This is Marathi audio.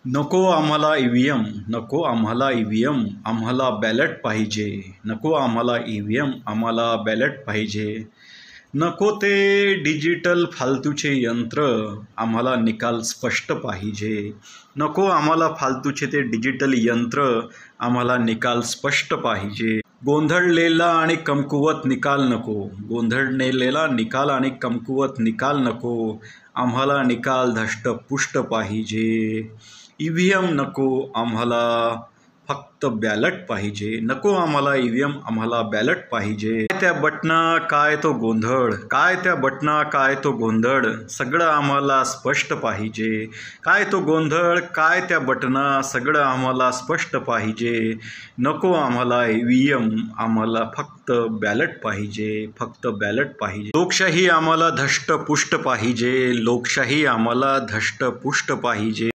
नको आम्हाला ईव्हीएम, नको आम्हाला ईव्हीएम, आम्हाला बॅलेट पाहिजे. नको आम्हाला ईव्हीएम, आम्हाला बॅलेट पाहिजे. नको ते डिजिटल फालतूचे यंत्र, आम्हाला निकाल स्पष्ट पाहिजे. नको आम्हाला फालतूचे ते डिजिटल यंत्र, आम्हाला निकाल स्पष्ट पाहिजे. गोंधळलेला आणि कमकुवत निकाल नको, गोंधळलेला निकाल आणि कमकुवत निकाल नको, आम्हाला निकाल धष्टपुष्ट पाहिजे. ईव्हीएम नको आम्हाला, फक्त बॅलेट पाहिजे. नको आम्हाला ईव्हीएम, आम्हाला बॅलेट पाहिजे. काय त्या बटना, काय तो गोंधळ, काय त्या बटना, काय तो गोंधळ, सगळं आम्हाला स्पष्ट पाहिजे. काय तो गोंधळ, काय त्या बटना, सगळं आम्हाला स्पष्ट पाहिजे. नको आम्हाला ईव्हीएम, आम्हाला फक्त बॅलेट पाहिजे, फक्त बॅलेट पाहिजे. लोकशाही आम्हाला धष्टपुष्ट पाहिजे, लोकशाही आम्हाला धष्टपुष्ट पाहिजे.